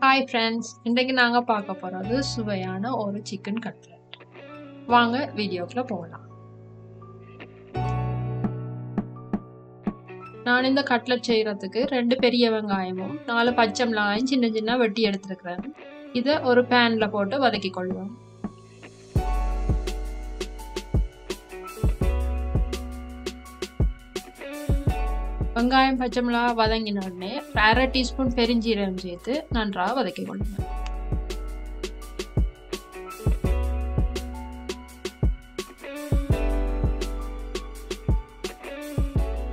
Hi friends, இன்றைக்கு நாங்க பார்க்க போறது சுவையான ஒரு chicken cutlet. வாங்க வீடியோக்குள்ள போகலாம். நான் இந்த கட்லெட் செய்யறதுக்கு 2 பெரிய வெங்காயமும் 4 பச்சை மிளகாயும் சின்ன சின்ன வெட்டி எடுத்துக்கிறேன். இதை ஒரு பேன்ல போட்டு வதக்கிக் கொள்வோம். வெங்காயம் பச்சை மிளகாய் வதங்கின உடனே 1/2 டீஸ்பூன் பெருஞ்சீரகம் சேர்த்து நன்றாக வதக்கிக் கொள்ளுங்கள்.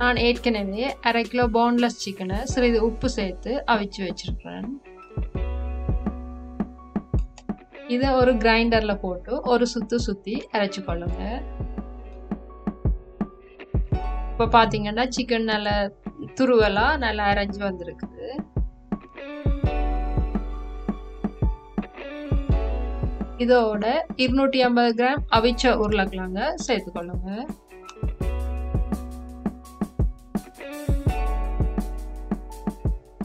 நான் ஏற்கனவே 1/2 கிலோ போன்லெஸ் சிக்கனை சிறிது உப்பு சேர்த்து அவிச்சு வச்சிருக்கிறேன். இதை ஒரு கிரைண்டர்ல போட்டு ஒரு சுத்தி அரைச்சு கொள்ளுங்க. இப்போ பாத்தீங்கன்னா சிக்கன் நல்லா துருவலா நல்லா அரைஞ்சு வந்திருக்குது. இதோட 250 கிராம் அவிச்ச உருளைக்கிழங்க சேர்த்துக்கொள்ளுங்க.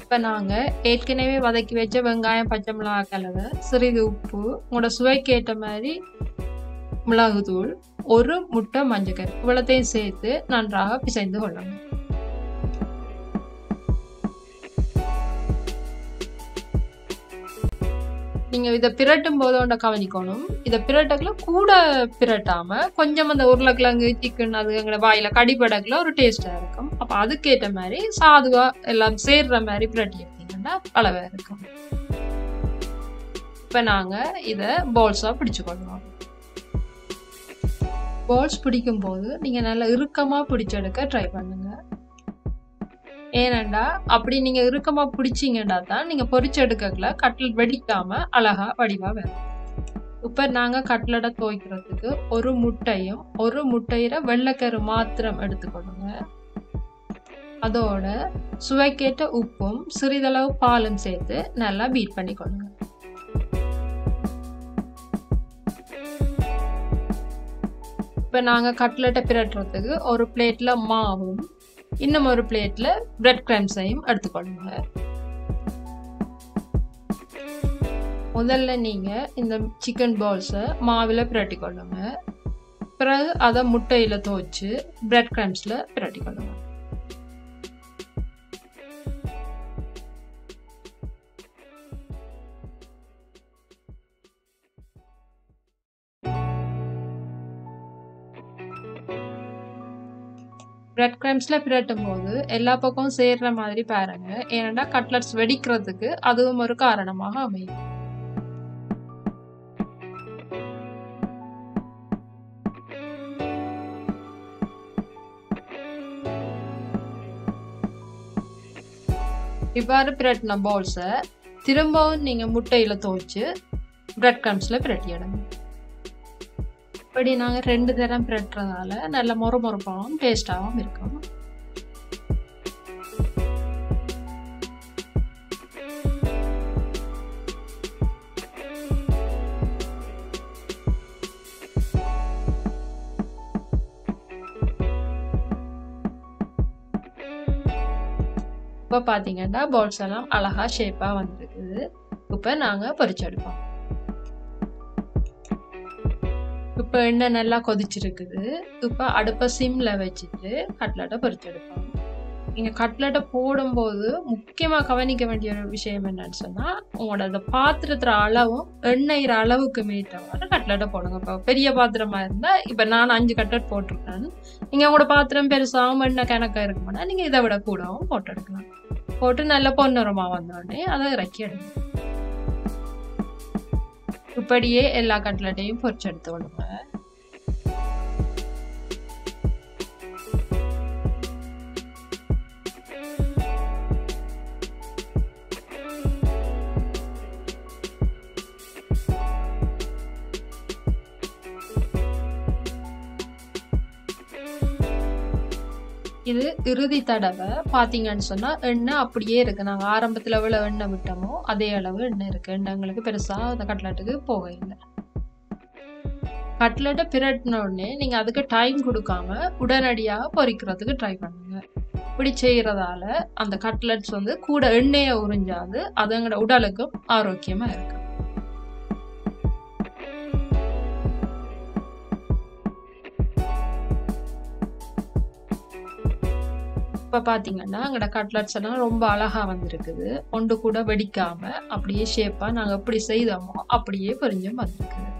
இப்ப நாங்க ஏற்கனவே வதக்கி வச்ச வெங்காயம் பச்சை மிளகாய் கலவை சிறிது உப்பு உங்களோட சுவைக்கு ஏற்ற மாதிரி மிளகுத்தூள் ஒரு முட்டை மஞ்சள் இவ்வளத்தையும் சேர்த்து நன்றாக பிசைந்து கொள்ளுங்க. நீங்க இதை பிரட்டும் போது கவனிக்கணும். இதை பிரட்டக்குள்ள கூட பிரட்டாம கொஞ்சம் அந்த உருளைக்கிழங்கு சிக்கன் அது எங்களை வாயில கடிப்படக்குள்ள ஒரு டேஸ்டா இருக்கும். அப்ப அதுக்கேற்ற மாதிரி சாதுவா எல்லாம் சேர்ற மாதிரி பிரட்டி எடுத்தீங்கன்னா அளவா இருக்கும். இப்ப நாங்க இத பால்ஸா பிடிச்சு கொள்வோம். பால்ஸ் பிடிக்கும் போது நீங்க நல்லா இறுக்கமா பிடிச்செடுக்க ட்ரை பண்ணுங்க. ஏனண்டா அப்படி நீங்க இறுக்கமா பிடிச்சிங்கன்னா தான் நீங்க பொரிச்செடுக்கல கட்லெட் வெடிக்காம அழகா வடிவா வரும். இப்ப நாங்க கட்லெட்டை துவைக்கிறதுக்கு ஒரு முட்டையும் ஒரு முட்டையில வெள்ளைக்கரு மாத்திரம் எடுத்துக்கொள்ளுங்க. அதோட சுவைக்கேற்ற உப்பும் சிறிதளவு பாலும் சேர்த்து நல்லா பீட் பண்ணி கொள்ளுங்க. இப்போ நாங்கள் கட்லெட்டை பிரட்டுறதுக்கு ஒரு பிளேட்ல மாவும் இன்னும் ஒரு பிளேட்ல பிரெட் கிரம்ஸையும் எடுத்துக்கொள்ளுங்க. முதல்ல நீங்க இந்த சிக்கன் பால்ஸை மாவில் பிரட்டி கொள்ளுங்க. பிறகு அதை முட்டையில துவைச்சு பிரெட் கிரம்ஸ்ல பிரட்டி கொள்ளுங்க. பிரெட் கிரம்ஸ்ல பிரட்டும் போது எல்லா பக்கமும் சேர்ற மாதிரி பாருங்க. ஏன்னா கட்லெட்ஸ் வெடிக்கிறதுக்கு அதுவும் ஒரு காரணமாக அமையும். இவ்வாறு பிரட்டின பால்ஸை திரும்பவும் நீங்க முட்டையில துவைச்சு பிரெட் கிரம்ஸ்ல பிரட்டி எடுங்க. இப்படி நாங்கள் 2 தரம் பிரட்டுறதால நல்ல மொறுமொறுப்பாகவும் டேஸ்டாகவும் இருக்கும். இப்போ பார்த்தீங்கன்னா பால்ஸ் எல்லாம் அழகா ஷேப்பா வந்துருக்குது. இப்போ நாங்கள் பொரிச்செடுப்போம். இப்போ எண்ணெய் நல்லா கொதிச்சிருக்குது. இப்போ அடுப்பை சிம்ல வச்சுட்டு கட்லெட்டை பொரிச்செடுப்போம். நீங்க கட்லெட்டை போடும்போது முக்கியமா கவனிக்க வேண்டிய ஒரு விஷயம் என்னன்னு சொன்னா உங்களோட அந்த பாத்திரத்துல அளவும் எண்ணெயிற அளவுக்கு மீட்டவாறு கட்லெட்டை போடுங்க. இப்போ பெரிய பாத்திரமா இருந்தா இப்ப நான் 5 கட்லெட் போட்டிருக்கேன். நீங்க உங்களோட பாத்திரம் பெருசாகவும் எண்ணெய் கணக்கா இருக்குமானா நீங்க இதை விட கூடவும் போட்டு எடுக்கலாம். போட்டு நல்ல பொன்னிறமா வந்தோடனே அதை இறக்கி எடுங்க. இப்படியே எல்லா கட்லெட்டையும் பொரிச்சு எடுத்து விடுங்க. இது இறுதி தடவை பாத்தீங்கன்னு சொன்னா எண்ணெய் அப்படியே இருக்கு. நாங்க ஆரம்பத்துல எவ்வளவு எண்ணெய் விட்டோமோ அதே அளவு எண்ணெய் இருக்கு. எங்களுக்கு பெருசா அந்த கட்லெட்டுக்கு போக இல்லை. கட்லெட்டை பிரட்டின உடனே நீங்க அதுக்கு டைம் கொடுக்காம உடனடியாக பொரிக்கிறதுக்கு ட்ரை பண்ணுங்க. இப்படி செய்யறதால அந்த கட்லெட்ஸ் வந்து கூட எண்ணெயை உறிஞ்சாது அது எங்களோட உடலுக்கும் ஆரோக்கியமா இருக்கு. இப்போ பார்த்தீங்கன்னா எங்களோட கட்லெட்ஸ் எல்லாம் ரொம்ப அழகா வந்திருக்குது. ஒன்று கூட வெடிக்காம அப்படியே ஷேப்பாக நாங்கள் எப்படி செய்தோமோ அப்படியே பொரிஞ்சும் வந்திருக்குது.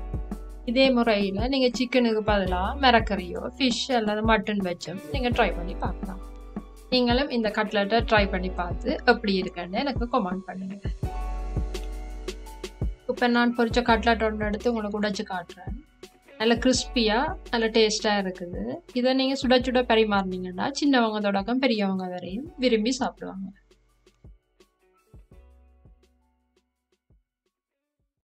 இதே முறையில் நீங்கள் சிக்கனுக்கு பதிலாக மிரக்கறியோ ஃபிஷ் அல்லது மட்டன் வச்சும் நீங்கள் ட்ரை பண்ணி பார்க்கலாம். நீங்களும் இந்த கட்லெட்டை ட்ரை பண்ணி பார்த்து எப்படி இருக்குன்னு எனக்கு கமெண்ட் பண்ணுங்க. இப்போ நான் பொரிச்ச கட்லெட் ஒன்று எடுத்து உங்களுக்கு உடைச்சு காட்டுறேன். நல்ல கிறிஸ்பியாக நல்ல டேஸ்ட்டாக இருக்குது. இதை நீங்கள் சுட சுட பரிமாறினீங்கன்னா சின்னவங்க தொடக்கம் பெரியவங்க வரையும் விரும்பி சாப்பிடுவாங்க.